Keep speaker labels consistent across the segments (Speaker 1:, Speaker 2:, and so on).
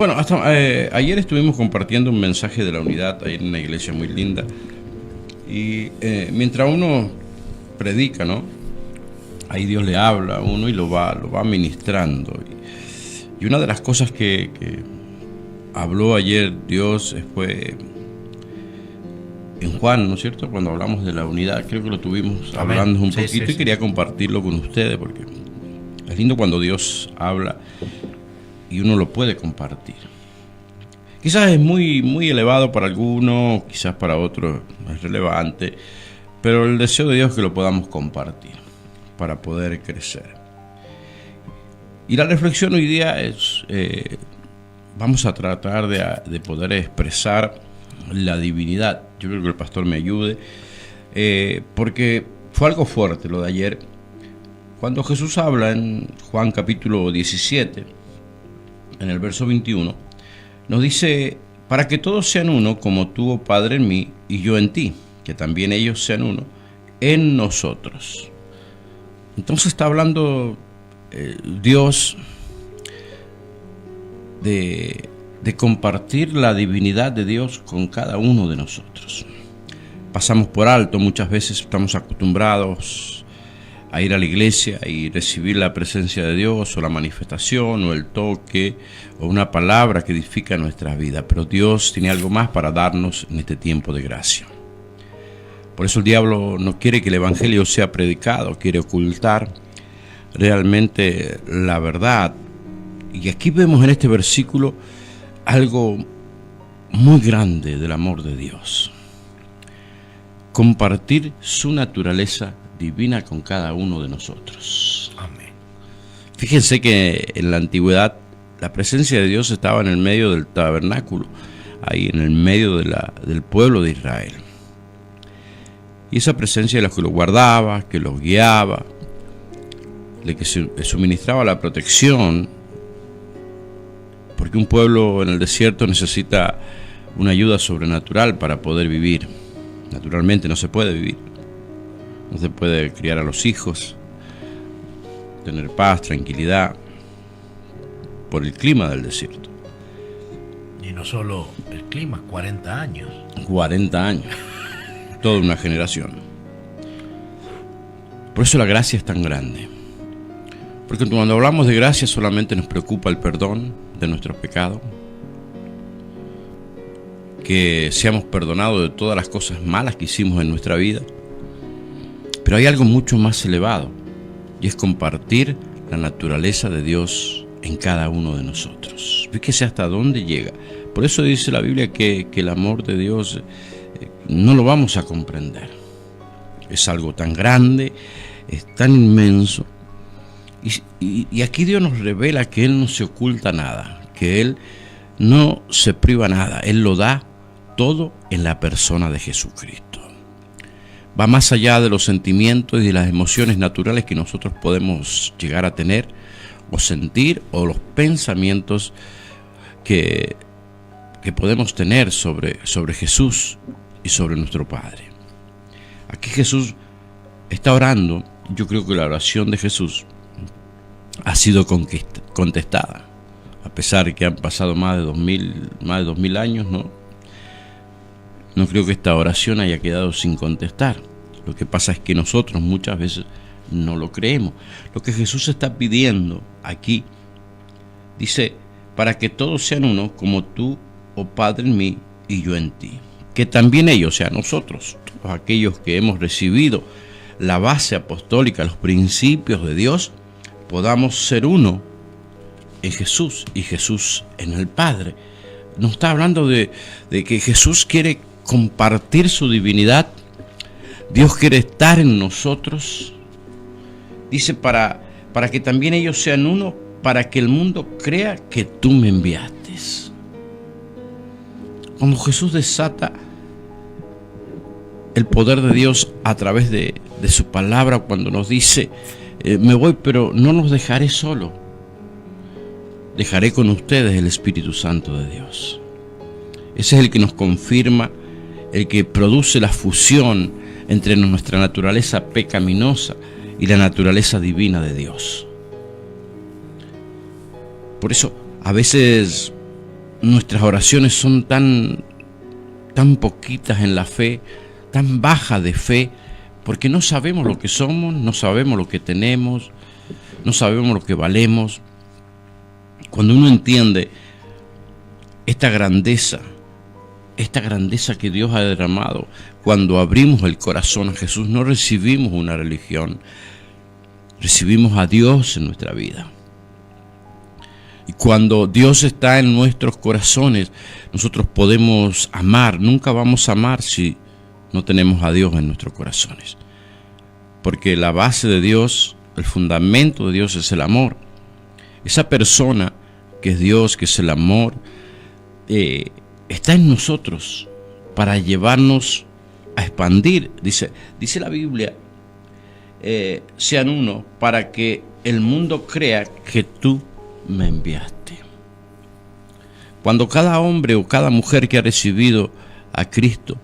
Speaker 1: Bueno, ayer estuvimos compartiendo un mensaje de la unidad ahí en una iglesia muy linda. Y mientras uno predica, ¿no? Ahí Dios le habla a uno y lo va ministrando. Y una de las cosas que habló ayer Dios fue en Juan, ¿no es cierto? Cuando hablamos de la unidad, creo que lo tuvimos hablando un poquito y quería compartirlo con ustedes porque es lindo cuando Dios habla y uno lo puede compartir. Quizás es muy elevado para algunos, quizás para otros no es relevante, pero el deseo de Dios es que lo podamos compartir para poder crecer. Y la reflexión hoy día es, vamos a tratar de poder expresar la divinidad. Yo creo que el pastor me ayude, porque fue algo fuerte lo de ayer, cuando Jesús habla en Juan capítulo 17, en el verso 21, nos dice: para que todos sean uno, como tú, oh Padre, en mí y yo en ti, que también ellos sean uno en nosotros. Entonces está hablando Dios de compartir la divinidad de Dios con cada uno de nosotros. Pasamos por alto, muchas veces estamos acostumbrados a ir a la iglesia y recibir la presencia de Dios, o la manifestación, o el toque, o una palabra que edifica nuestra vida. Pero Dios tiene algo más para darnos en este tiempo de gracia. Por eso el diablo no quiere que el evangelio sea predicado, quiere ocultar realmente la verdad. Y aquí vemos en este versículo algo muy grande del amor de Dios: compartir su naturaleza divina con cada uno de nosotros. Amén. Fíjense que en la antigüedad la presencia de Dios estaba en el medio del tabernáculo, ahí en el medio del pueblo de Israel. Y esa presencia era la que los guardaba, que los guiaba, de que suministraba la protección, porque un pueblo en el desierto necesita una ayuda sobrenatural para poder vivir. Naturalmente no se puede vivir. No se puede criar a los hijos, tener paz, tranquilidad, por el clima del desierto.
Speaker 2: Y no solo el clima, 40 años.
Speaker 1: 40 años, toda una generación. Por eso la gracia es tan grande. Porque cuando hablamos de gracia solamente nos preocupa el perdón de nuestros pecados, que seamos perdonados de todas las cosas malas que hicimos en nuestra vida. Pero hay algo mucho más elevado, y es compartir la naturaleza de Dios en cada uno de nosotros. Fíjese hasta dónde llega. Por eso dice la Biblia que el amor de Dios no lo vamos a comprender. Es algo tan grande, es tan inmenso. Y aquí Dios nos revela que Él no se oculta nada, que Él no se priva nada. Él lo da todo en la persona de Jesucristo. Va más allá de los sentimientos y de las emociones naturales que nosotros podemos llegar a tener o sentir, o los pensamientos que podemos tener sobre Jesús y sobre nuestro Padre. Aquí Jesús está orando. Yo creo que la oración de Jesús ha sido contestada, a pesar de que han pasado más de 2000 años, ¿no? No creo que esta oración haya quedado sin contestar. Lo que pasa es que nosotros muchas veces no lo creemos. Lo que Jesús está pidiendo aquí, dice: para que todos sean uno, como tú, oh Padre, en mí y yo en ti. Que también ellos, o sea, nosotros, todos aquellos que hemos recibido la base apostólica, los principios de Dios, podamos ser uno en Jesús y Jesús en el Padre. Nos está hablando de que Jesús quiere compartir su divinidad. Dios quiere estar en nosotros. Dice para que también ellos sean uno, para que el mundo crea que tú me enviaste. Cuando Jesús desata el poder de Dios a través de su palabra, cuando nos dice: me voy, pero no los dejaré solo. Dejaré con ustedes el Espíritu Santo de Dios. Ese es el que nos confirma, el que produce la fusión entre nuestra naturaleza pecaminosa y la naturaleza divina de Dios. Por eso, a veces nuestras oraciones son tan poquitas en la fe, tan bajas de fe, porque no sabemos lo que somos, no sabemos lo que tenemos, no sabemos lo que valemos. Cuando uno entiende esta grandeza que Dios ha derramado, cuando abrimos el corazón a Jesús, no recibimos una religión, recibimos a Dios en nuestra vida. Y cuando Dios está en nuestros corazones, nosotros podemos amar. Nunca vamos a amar si no tenemos a Dios en nuestros corazones. Porque la base de Dios, el fundamento de Dios es el amor. Esa persona que es Dios, que es el amor, está en nosotros para llevarnos a expandir. Dice la Biblia, sean uno para que el mundo crea que tú me enviaste. Cuando cada hombre o cada mujer que ha recibido a Cristo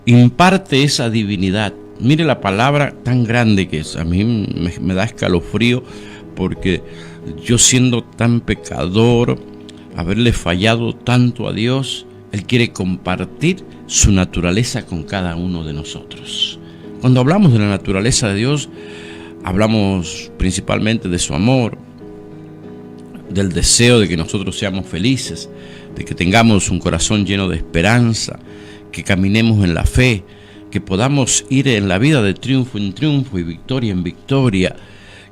Speaker 1: imparte esa divinidad, mire la palabra tan grande que es, a mí me da escalofrío, porque yo siendo tan pecador, haberle fallado tanto a Dios, Él quiere compartir su naturaleza con cada uno de nosotros. Cuando hablamos de la naturaleza de Dios, hablamos principalmente de su amor, del deseo de que nosotros seamos felices, de que tengamos un corazón lleno de esperanza, que caminemos en la fe, que podamos ir en la vida de triunfo en triunfo y victoria en victoria,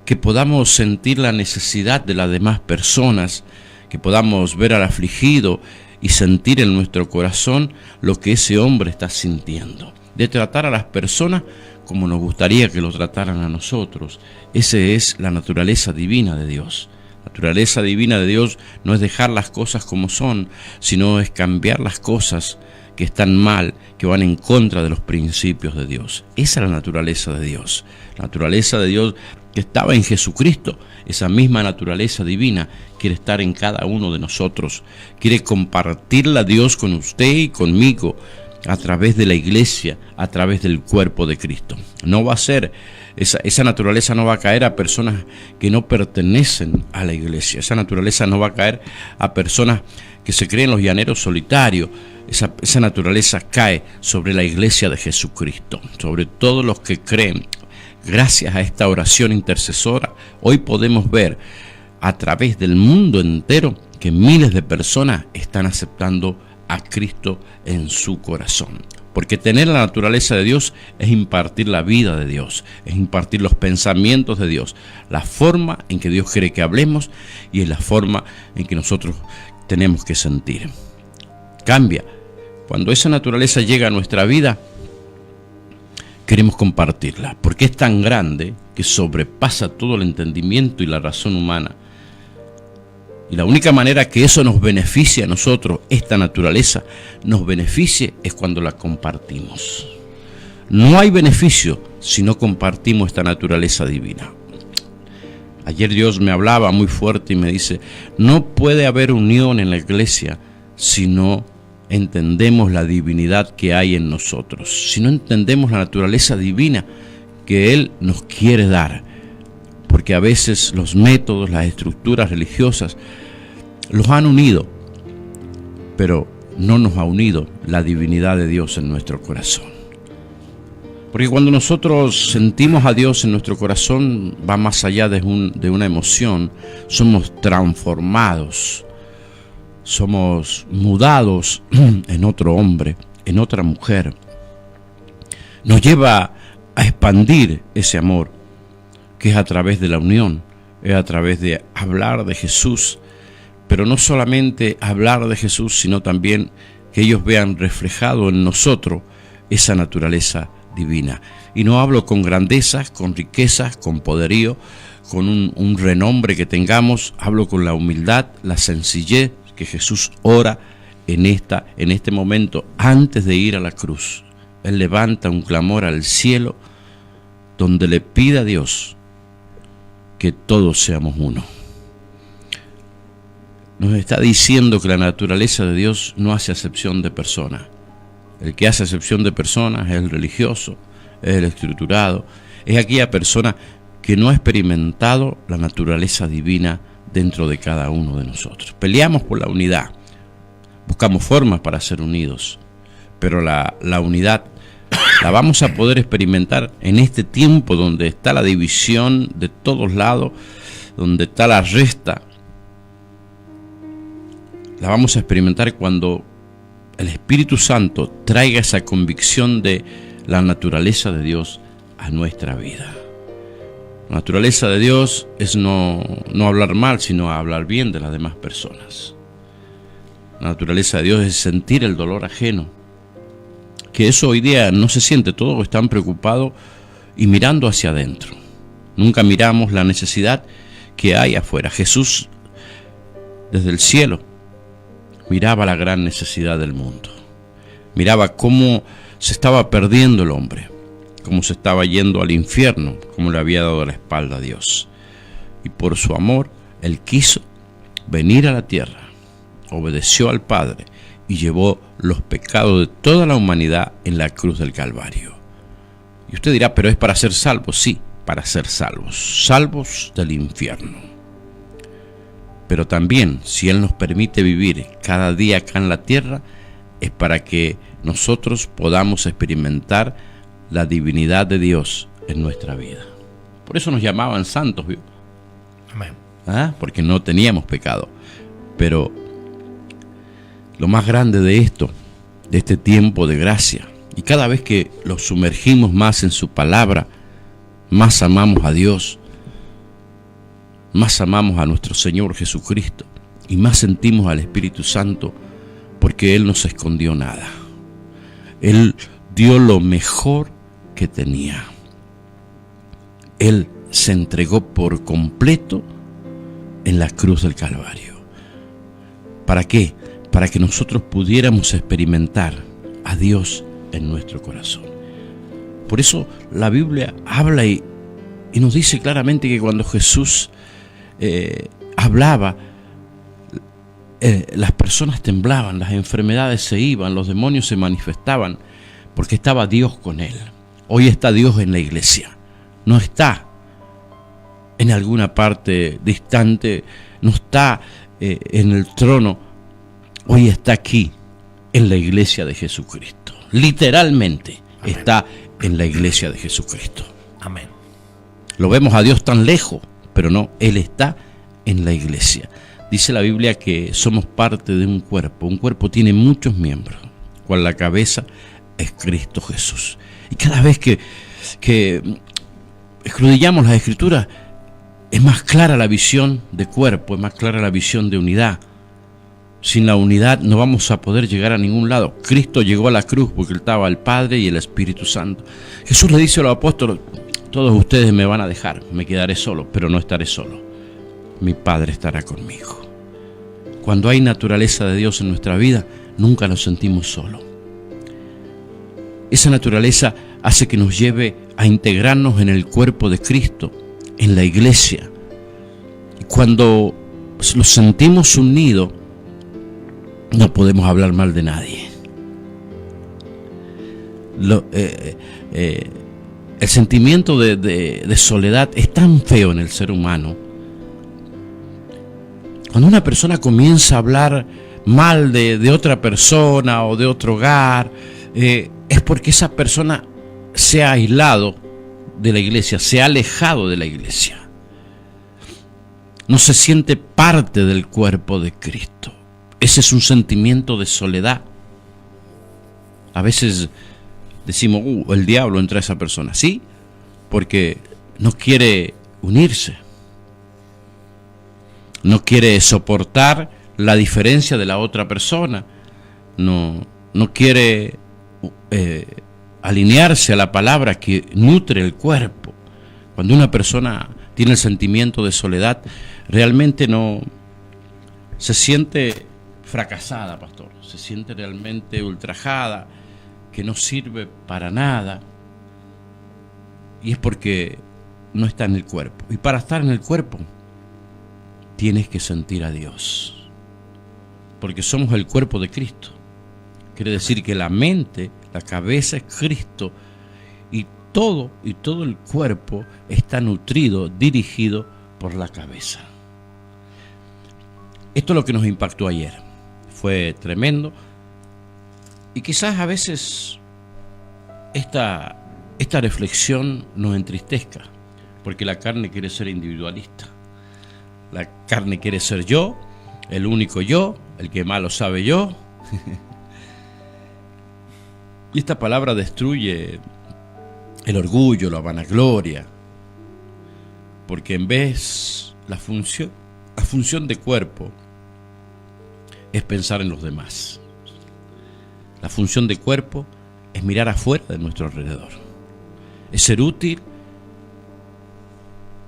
Speaker 1: que podamos sentir la necesidad de las demás personas, que podamos ver al afligido y sentir en nuestro corazón lo que ese hombre está sintiendo, de tratar a las personas como nos gustaría que lo trataran a nosotros. Esa es la naturaleza divina de Dios. La naturaleza divina de Dios no es dejar las cosas como son, sino es cambiar las cosas que están mal, que van en contra de los principios de Dios. Esa es la naturaleza de Dios. La naturaleza de Dios que estaba en Jesucristo, esa misma naturaleza divina quiere estar en cada uno de nosotros. Quiere compartirla Dios con usted y conmigo a través de la iglesia, a través del cuerpo de Cristo. No va a ser, esa naturaleza no va a caer a personas que no pertenecen a la iglesia. Esa naturaleza no va a caer a personas que se creen los llaneros solitarios. Esa naturaleza cae sobre la iglesia de Jesucristo, sobre todos los que creen. Gracias a esta oración intercesora, hoy podemos ver a través del mundo entero que miles de personas están aceptando a Cristo en su corazón. Porque tener la naturaleza de Dios es impartir la vida de Dios, es impartir los pensamientos de Dios, la forma en que Dios quiere que hablemos y es la forma en que nosotros tenemos que sentir. Cambia. Cuando esa naturaleza llega a nuestra vida, queremos compartirla, porque es tan grande que sobrepasa todo el entendimiento y la razón humana. Y la única manera que eso nos beneficie a nosotros, esta naturaleza, nos beneficie es cuando la compartimos. No hay beneficio si no compartimos esta naturaleza divina. Ayer Dios me hablaba muy fuerte y me dice, no puede haber unión en la iglesia si no entendemos la divinidad que hay en nosotros, si no entendemos la naturaleza divina que Él nos quiere dar, porque a veces los métodos, las estructuras religiosas los han unido, pero no nos ha unido la divinidad de Dios en nuestro corazón. Porque cuando nosotros sentimos a Dios en nuestro corazón, va más allá de una emoción, somos transformados, somos mudados en otro hombre, en otra mujer. Nos lleva a expandir ese amor, que es a través de la unión, es a través de hablar de Jesús, pero no solamente hablar de Jesús, sino también que ellos vean reflejado en nosotros esa naturaleza divina. Y no hablo con grandezas, con riquezas, con poderío, con un renombre que tengamos, hablo con la humildad, la sencillez que Jesús ora en este momento antes de ir a la cruz. Él levanta un clamor al cielo donde le pide a Dios que todos seamos uno. Nos está diciendo que la naturaleza de Dios no hace acepción de personas. El que hace acepción de personas es el religioso, es el estructurado, es aquella persona que no ha experimentado la naturaleza divina dentro de cada uno de nosotros. Peleamos por la unidad, buscamos formas para ser unidos, pero la unidad la vamos a poder experimentar en este tiempo donde está la división de todos lados, donde está la resta. La vamos a experimentar cuando el Espíritu Santo traiga esa convicción de la naturaleza de Dios a nuestra vida. La naturaleza de Dios es no hablar mal, sino hablar bien de las demás personas. La naturaleza de Dios es sentir el dolor ajeno. Que eso hoy día no se siente, todos están preocupados y mirando hacia adentro. Nunca miramos la necesidad que hay afuera. Jesús, desde el cielo, miraba la gran necesidad del mundo. Miraba cómo se estaba perdiendo el hombre, cómo se estaba yendo al infierno, cómo le había dado la espalda a Dios. Y por su amor, Él quiso venir a la tierra, obedeció al Padre y llevó los pecados de toda la humanidad en la cruz del Calvario. Y usted dirá, pero es para ser salvos. Sí, para ser salvos, salvos del infierno. Pero también, si Él nos permite vivir cada día acá en la tierra, es para que nosotros podamos experimentar la divinidad de Dios en nuestra vida. Por eso nos llamaban santos, ¿vio?
Speaker 2: Amén.
Speaker 1: Porque no teníamos pecado. Pero lo más grande de esto, de este tiempo de gracia, y cada vez que los sumergimos más en su palabra, más amamos a Dios, más amamos a nuestro Señor Jesucristo y más sentimos al Espíritu Santo, porque Él no se escondió nada. Él dio lo mejor que tenía. Él se entregó por completo en la cruz del Calvario. ¿Para qué? Para que nosotros pudiéramos experimentar a Dios en nuestro corazón. Por eso la Biblia habla y nos dice claramente que cuando Jesús hablaba, las personas temblaban, las enfermedades se iban, los demonios se manifestaban, porque estaba Dios con Él. Hoy está Dios en la iglesia, no está en alguna parte distante, no está en el trono, hoy está aquí en la iglesia de Jesucristo. Literalmente. Amén. Está en la iglesia de Jesucristo.
Speaker 2: Amén.
Speaker 1: Lo vemos a Dios tan lejos, pero no, Él está en la iglesia. Dice la Biblia que somos parte de un cuerpo. Un cuerpo tiene muchos miembros, cual la cabeza es Cristo Jesús. Y cada vez que escudriñamos las Escrituras, es más clara la visión de cuerpo, es más clara la visión de unidad. Sin la unidad no vamos a poder llegar a ningún lado. Cristo llegó a la cruz porque estaba el Padre y el Espíritu Santo. Jesús le dice a los apóstoles, todos ustedes me van a dejar, me quedaré solo, pero no estaré solo. Mi Padre estará conmigo. Cuando hay naturaleza de Dios en nuestra vida, nunca nos sentimos solos. Esa naturaleza hace que nos lleve a integrarnos en el cuerpo de Cristo, en la iglesia. Y cuando los sentimos unidos, no podemos hablar mal de nadie. El sentimiento de soledad es tan feo en el ser humano. Cuando una persona comienza a hablar mal de otra persona o de otro hogar, es porque esa persona se ha aislado de la iglesia, se ha alejado de la iglesia. No se siente parte del cuerpo de Cristo. Ese es un sentimiento de soledad. A veces decimos, el diablo entra a esa persona. Sí, porque no quiere unirse. No quiere soportar la diferencia de la otra persona. No quiere alinearse a la palabra que nutre el cuerpo. Cuando una persona tiene el sentimiento de soledad, realmente no se siente fracasada, pastor. Se siente realmente ultrajada, que no sirve para nada. Y es porque no está en el cuerpo. Y para estar en el cuerpo, tienes que sentir a Dios. Porque somos el cuerpo de Cristo. Quiere decir que la mente, la cabeza es Cristo. Y todo el cuerpo está nutrido, dirigido por la cabeza. Esto es lo que nos impactó ayer. fue tremendo. Y quizás a veces esta reflexión nos entristezca, porque la carne quiere ser individualista. La carne quiere ser yo, el único yo, el que más lo sabe yo. Y esta palabra destruye el orgullo, la vanagloria, porque en vez la función de cuerpo es pensar en los demás. La función de cuerpo es mirar afuera de nuestro alrededor, es ser útil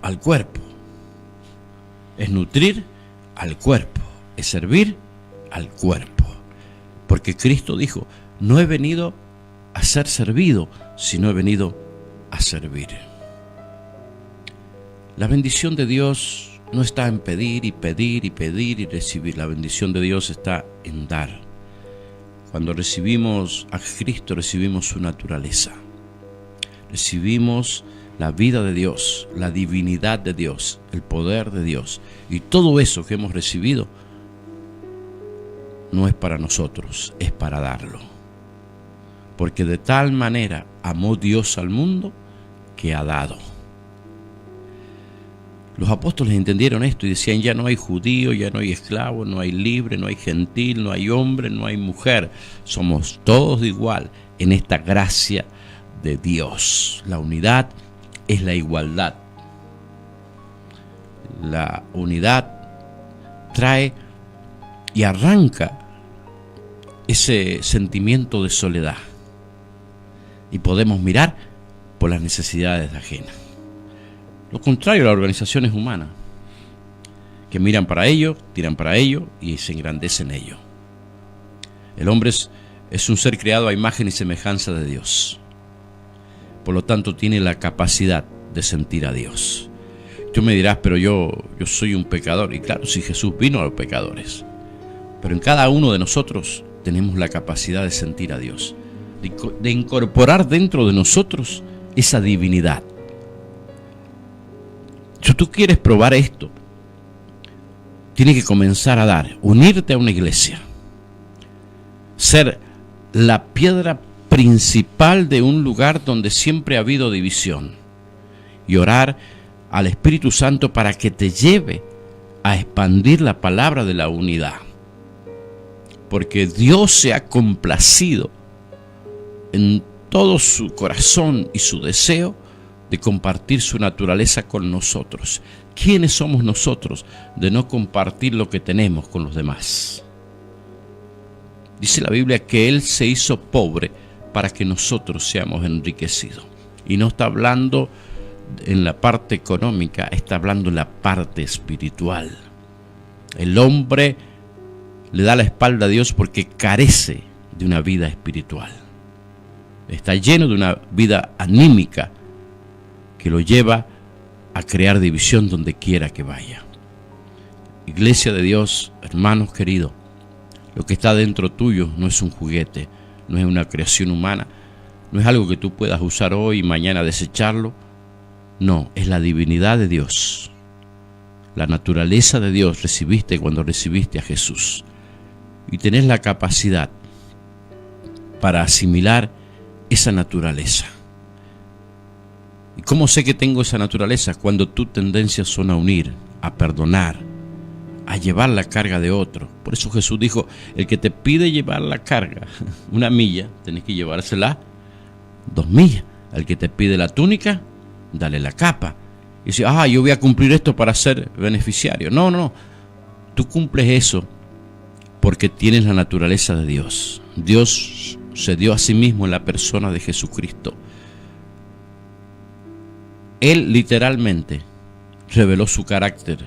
Speaker 1: al cuerpo, es nutrir al cuerpo, es servir al cuerpo, porque Cristo dijo: no he venido a ser servido, sino he venido a servir. La bendición de Dios no está en pedir y pedir y pedir y recibir. La bendición de Dios está en dar. Cuando recibimos a Cristo, recibimos su naturaleza. Recibimos la vida de Dios, la divinidad de Dios, el poder de Dios. Y todo eso que hemos recibido no es para nosotros, es para darlo. Porque de tal manera amó Dios al mundo que ha dado. Los apóstoles entendieron esto y decían: ya no hay judío, ya no hay esclavo, no hay libre, no hay gentil, no hay hombre, no hay mujer. Somos todos de igual en esta gracia de Dios. La unidad es la igualdad. La unidad trae y arranca ese sentimiento de soledad. Y podemos mirar por las necesidades ajenas. Lo contrario a las organizaciones humanas, que miran para ellos, tiran para ellos y se engrandecen ellos. El hombre es un ser creado a imagen y semejanza de Dios. Por lo tanto, tiene la capacidad de sentir a Dios. Tú me dirás: pero yo soy un pecador. Y claro, si Jesús vino a los pecadores. Pero en cada uno de nosotros tenemos la capacidad de sentir a Dios, de incorporar dentro de nosotros esa divinidad. Si tú quieres probar esto, tienes que comenzar a dar, unirte a una iglesia, ser la piedra principal de un lugar donde siempre ha habido división, y orar al Espíritu Santo para que te lleve a expandir la palabra de la unidad. Porque Dios se ha complacido en todo su corazón y su deseo de compartir su naturaleza con nosotros. ¿Quiénes somos nosotros de no compartir lo que tenemos con los demás? Dice la Biblia que Él se hizo pobre para que nosotros seamos enriquecidos. Y no está hablando en la parte económica, está hablando en la parte espiritual. El hombre le da la espalda a Dios porque carece de una vida espiritual. Está lleno de una vida anímica que lo lleva a crear división donde quiera que vaya. Iglesia de Dios, hermanos queridos, lo que está dentro tuyo no es un juguete, no es una creación humana, no es algo que tú puedas usar hoy y mañana desecharlo. No, es la divinidad de Dios. La naturaleza de Dios recibiste cuando recibiste a Jesús. Y tenés la capacidad para asimilar esa naturaleza. ¿Y cómo sé que tengo esa naturaleza? Cuando tus tendencias son a unir, a perdonar, a llevar la carga de otro. Por eso Jesús dijo: el que te pide llevar la carga 1 milla, tenés que llevársela 2 millas. Al que te pide la túnica, dale la capa. Y dice: yo voy a cumplir esto para ser beneficiario. No. Tú cumples eso porque tienes la naturaleza de Dios. Dios se dio a sí mismo en la persona de Jesucristo. Él literalmente reveló su carácter.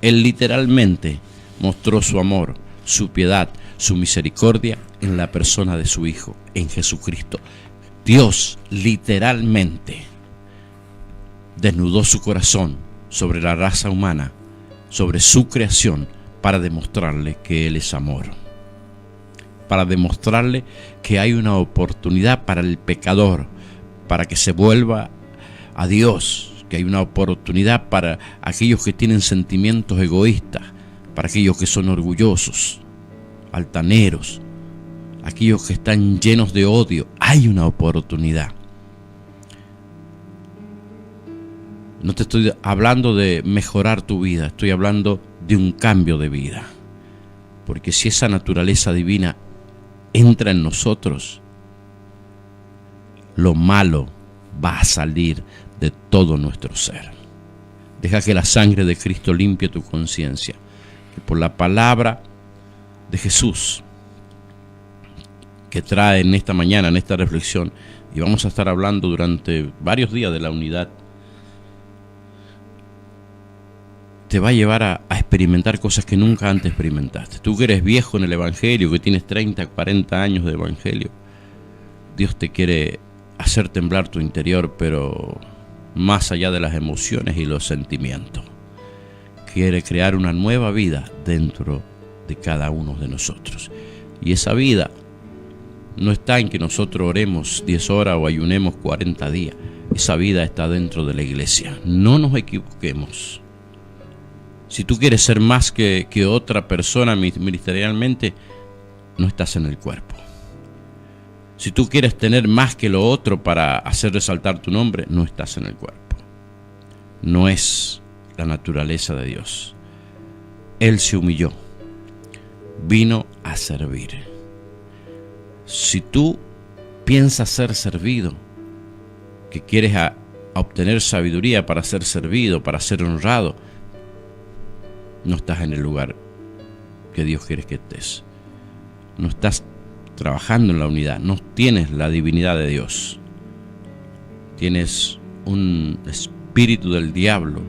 Speaker 1: Él literalmente mostró su amor, su piedad, su misericordia en la persona de su Hijo, en Jesucristo. Dios literalmente desnudó su corazón sobre la raza humana, sobre su creación, para demostrarle que Él es amor. Para demostrarle que hay una oportunidad para el pecador, para que se vuelva a Dios, que hay una oportunidad para aquellos que tienen sentimientos egoístas, para aquellos que son orgullosos. altaneros, aquellos que están llenos de odio. Hay una oportunidad. No te estoy hablando de mejorar tu vida, estoy hablando de un cambio de vida. Porque si esa naturaleza divina entra en nosotros, lo malo va a salir de todo nuestro ser. Deja que la sangre de Cristo limpie tu conciencia, que por la palabra de Jesús que trae en esta mañana, en esta reflexión, y vamos a estar hablando durante varios días de la unidad, te va a llevar a experimentar cosas que nunca antes experimentaste. Tú que eres viejo en el Evangelio, que tienes 30, 40 años de Evangelio, Dios te quiere hacer temblar tu interior, pero más allá de las emociones y los sentimientos. Quiere crear una nueva vida dentro de cada uno de nosotros. Y esa vida no está en que nosotros oremos 10 horas o ayunemos 40 días. Esa vida está dentro de la iglesia. No nos equivoquemos. Si tú quieres ser más que otra persona ministerialmente, no estás en el cuerpo. Si tú quieres tener más que lo otro para hacer resaltar tu nombre, no estás en el cuerpo. No es la naturaleza de Dios. Él se humilló. Vino a servir. Si tú piensas ser servido, que quieres a obtener sabiduría para ser servido, para ser honrado, no estás en el lugar que Dios quiere que estés. No estás trabajando en la unidad. No tienes la divinidad de Dios. Tienes un espíritu del diablo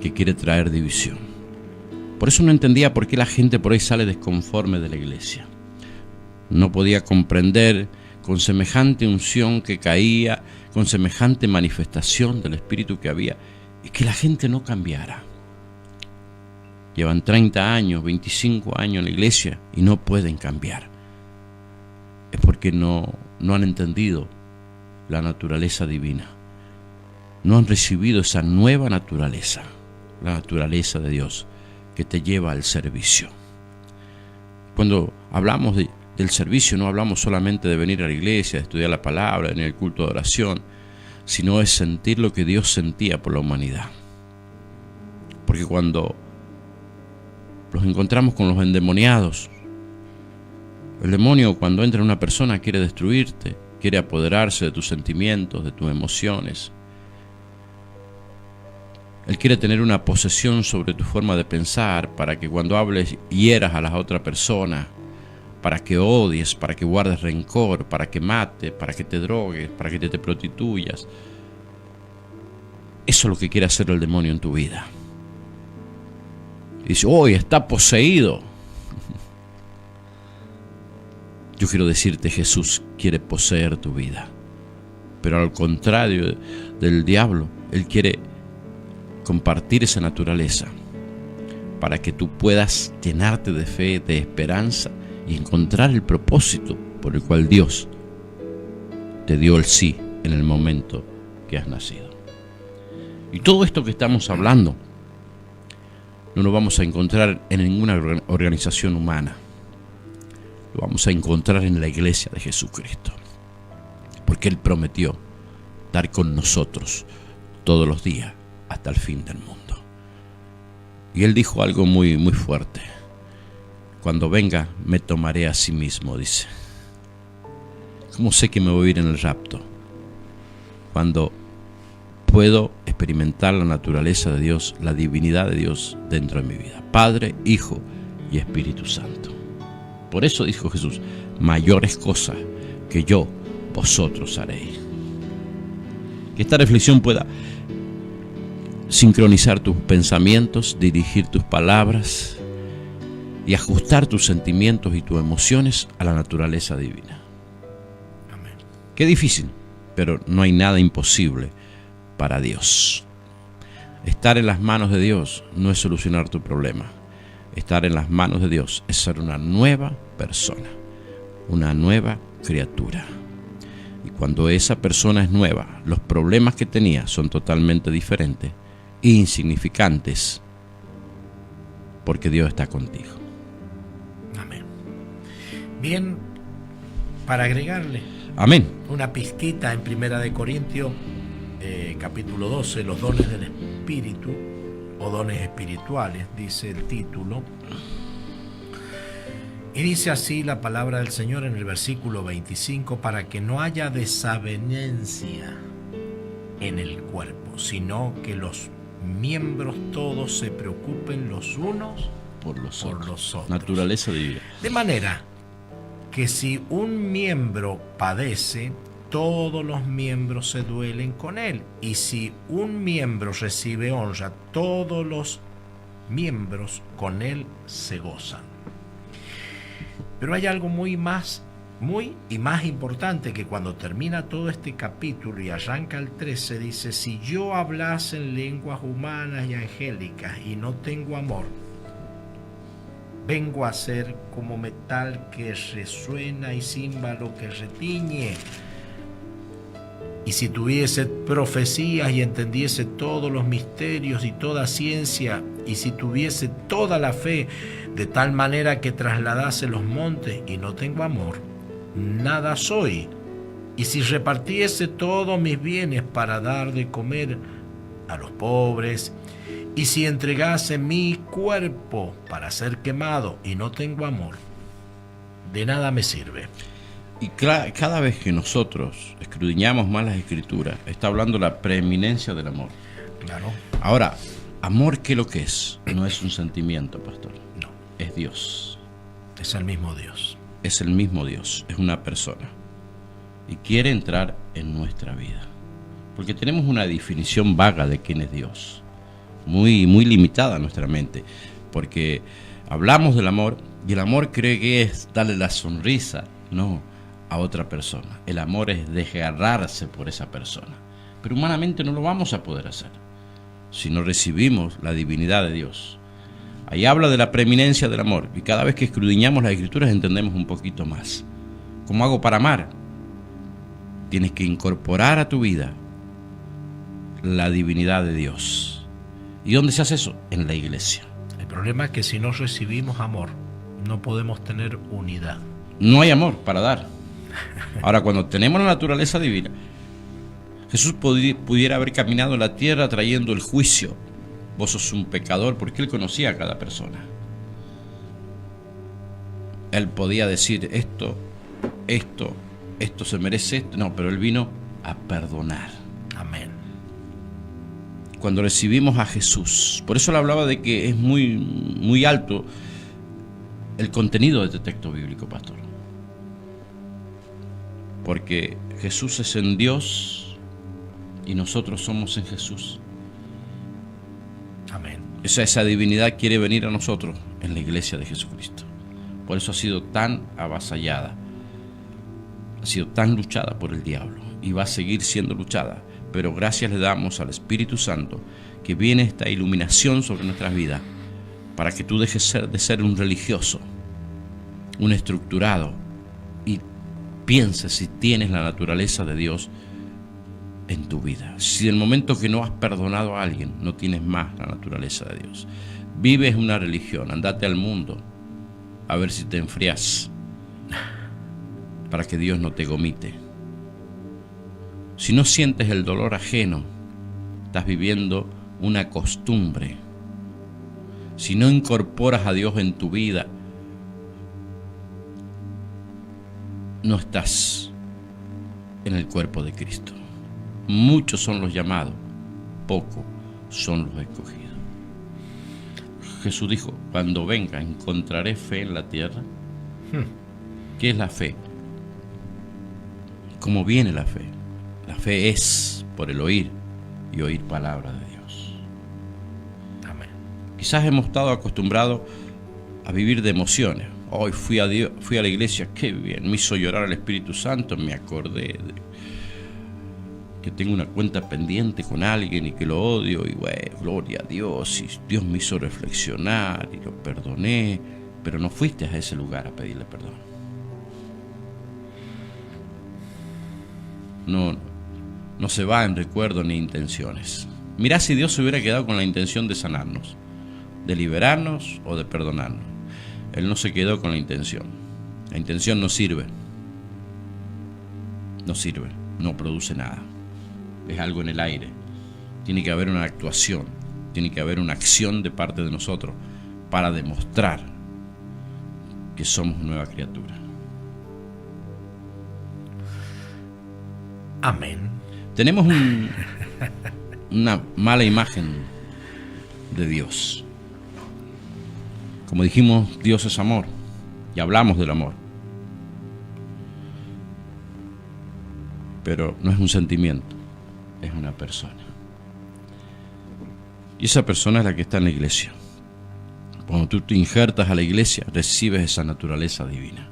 Speaker 1: que quiere traer división. Por eso no entendía por qué la gente por ahí sale desconforme de la iglesia. No podía comprender con semejante unción que caía, con semejante manifestación del espíritu que había, y que la gente no cambiara. Llevan 30 años, 25 años en la iglesia y no pueden cambiar. Es porque no han entendido la naturaleza divina. No han recibido esa nueva naturaleza, la naturaleza de Dios, que te lleva al servicio. Cuando hablamos del servicio, no hablamos solamente de venir a la iglesia, de estudiar la palabra, en el culto de oración, sino es sentir lo que Dios sentía por la humanidad. Porque cuando los encontramos con los endemoniados, el demonio, cuando entra en una persona, quiere destruirte, quiere apoderarse de tus sentimientos, de tus emociones. Él quiere tener una posesión sobre tu forma de pensar, para que cuando hables hieras a la otra persona, para que odies, para que guardes rencor, para que mates, para que te drogues, para que te prostituyas. Eso es lo que quiere hacer el demonio en tu vida. Y dice, hoy está poseído. Yo quiero decirte, Jesús quiere poseer tu vida. Pero al contrario del diablo, Él quiere compartir esa naturaleza para que tú puedas llenarte de fe, de esperanza y encontrar el propósito por el cual Dios te dio el sí en el momento que has nacido. Y todo esto que estamos hablando no lo vamos a encontrar en ninguna organización humana. Lo vamos a encontrar en la iglesia de Jesucristo. Porque Él prometió estar con nosotros todos los días hasta el fin del mundo. Y Él dijo algo muy, muy fuerte. Cuando venga, me tomaré a sí mismo, dice. ¿Cómo sé que me voy a ir en el rapto? Cuando puedo experimentar la naturaleza de Dios, la divinidad de Dios dentro de mi vida. Padre, Hijo y Espíritu Santo. Por eso dijo Jesús, mayores cosas que yo, vosotros haréis. Que esta reflexión pueda sincronizar tus pensamientos, dirigir tus palabras y ajustar tus sentimientos y tus emociones a la naturaleza divina.
Speaker 2: Amén.
Speaker 1: Qué difícil, pero no hay nada imposible para Dios. Estar en las manos de Dios no es solucionar tu problema. Estar en las manos de Dios es ser una nueva persona, una nueva criatura. Y cuando esa persona es nueva, los problemas que tenía son totalmente diferentes e insignificantes, porque Dios está contigo.
Speaker 2: Amén. Bien, para agregarle
Speaker 1: Amén.
Speaker 2: una pizquita en 1 de Corintios, capítulo 12, los dones del Espíritu, o dones espirituales, dice el título. Y dice así la palabra del Señor en el versículo 25, para que no haya desavenencia en el cuerpo, sino que los miembros todos se preocupen los unos
Speaker 1: Por los otros.
Speaker 2: otros.
Speaker 1: Naturaleza divina.
Speaker 2: De manera que si un miembro padece, todos los miembros se duelen con él. Y si un miembro recibe honra, todos los miembros con él se gozan. Pero hay algo muy y más importante, que cuando termina todo este capítulo y arranca el 13, dice: si yo hablase en lenguas humanas y angélicas y no tengo amor, vengo a ser como metal que resuena y címbalo que retiñe. Y si tuviese profecías y entendiese todos los misterios y toda ciencia, y si tuviese toda la fe, de tal manera que trasladase los montes, y no tengo amor, nada soy. Y si repartiese todos mis bienes para dar de comer a los pobres, y si entregase mi cuerpo para ser quemado, y no tengo amor, de nada me sirve.
Speaker 1: Y cada vez que nosotros escudriñamos más las Escrituras, está hablando la preeminencia del amor.
Speaker 2: Claro.
Speaker 1: Ahora, amor, ¿qué es lo que es? No es un sentimiento, pastor.
Speaker 2: No.
Speaker 1: Es Dios.
Speaker 2: Es el mismo Dios.
Speaker 1: Es el mismo Dios. Es una persona. Y quiere entrar en nuestra vida. Porque tenemos una definición vaga de quién es Dios. Muy limitada en nuestra mente. Porque hablamos del amor y el amor cree que es darle la sonrisa. No. A otra persona. El amor es desgarrarse por esa persona. Pero humanamente no lo vamos a poder hacer si no recibimos la divinidad de Dios. Ahí habla de la preeminencia del amor, y cada vez que escudriñamos las Escrituras entendemos un poquito más. ¿Cómo hago para amar? Tienes que incorporar a tu vida la divinidad de Dios. ¿Y dónde se hace eso? En la iglesia.
Speaker 2: El problema es que si no recibimos amor, no podemos tener unidad.
Speaker 1: No hay amor para dar. Ahora, cuando tenemos la naturaleza divina, Jesús pudiera haber caminado en la tierra trayendo el juicio. Vos sos un pecador, porque Él conocía a cada persona. Él podía decir esto se merece esto. No, pero Él vino a perdonar.
Speaker 2: Amén.
Speaker 1: Cuando recibimos a Jesús, por eso le hablaba de que es muy alto el contenido de este texto bíblico, pastor. Porque Jesús es en Dios y nosotros somos en Jesús.
Speaker 2: Amén.
Speaker 1: Esa divinidad quiere venir a nosotros en la iglesia de Jesucristo. Por eso ha sido tan avasallada, ha sido tan luchada por el diablo y va a seguir siendo luchada. Pero gracias le damos al Espíritu Santo, que viene esta iluminación sobre nuestras vidas, para que tú dejes de ser un religioso, un estructurado, y pienses si tienes la naturaleza de Dios en tu vida. Si en el momento que no has perdonado a alguien, no tienes más la naturaleza de Dios. Vives una religión, andate al mundo a ver si te enfrías, para que Dios no te gomite. Si no sientes el dolor ajeno, estás viviendo una costumbre. Si no incorporas a Dios en tu vida, no estás en el cuerpo de Cristo. Muchos son los llamados, pocos son los escogidos. Jesús dijo: cuando venga, ¿encontraré fe en la tierra? ¿Qué es la fe? ¿Cómo viene la fe? La fe es por el oír, y oír palabra de Dios.
Speaker 2: Amén.
Speaker 1: Quizás hemos estado acostumbrados a vivir de emociones. Hoy fui a la iglesia, qué bien, me hizo llorar el Espíritu Santo, me acordé de que tengo una cuenta pendiente con alguien y que lo odio, y bueno, gloria a Dios, y Dios me hizo reflexionar y lo perdoné, pero no fuiste a ese lugar a pedirle perdón. No se va en recuerdo ni intenciones. Mirá si Dios se hubiera quedado con la intención de sanarnos, de liberarnos o de perdonarnos. Él no se quedó con la intención. La intención no sirve. No sirve, no produce nada. Es algo en el aire. Tiene que haber una actuación, tiene que haber una acción de parte de nosotros para demostrar que somos nueva criatura.
Speaker 2: Amén.
Speaker 1: Tenemos una mala imagen de Dios. Como dijimos, Dios es amor y hablamos del amor. Pero no es un sentimiento, es una persona. Y esa persona es la que está en la iglesia. Cuando tú te injertas a la iglesia, recibes esa naturaleza divina.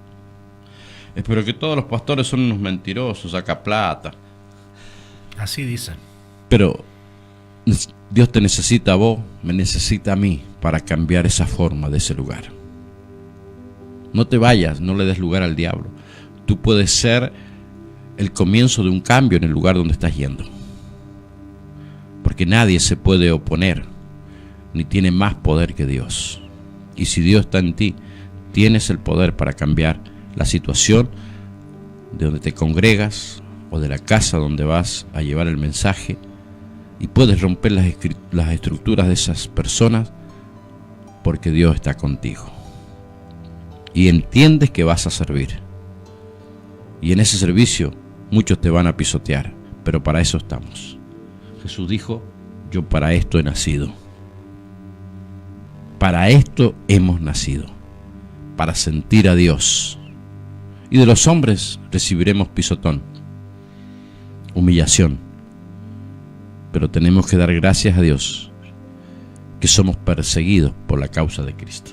Speaker 1: Espero que todos los pastores son unos mentirosos, saca plata.
Speaker 2: Así dicen.
Speaker 1: Pero Dios te necesita a vos, me necesita a mí para cambiar esa forma de ese lugar. No te vayas, no le des lugar al diablo. Tú puedes ser el comienzo de un cambio en el lugar donde estás yendo. Porque nadie se puede oponer, ni tiene más poder que Dios. Y si Dios está en ti, tienes el poder para cambiar la situación de donde te congregas o de la casa donde vas a llevar el mensaje, y puedes romper las estructuras de esas personas porque Dios está contigo. Y entiendes que vas a servir. Y en ese servicio muchos te van a pisotear, pero para eso estamos. Jesús dijo, yo para esto he nacido. Para esto hemos nacido, para sentir a Dios. Y de los hombres recibiremos pisotón, humillación. Pero tenemos que dar gracias a Dios que somos perseguidos por la causa de Cristo.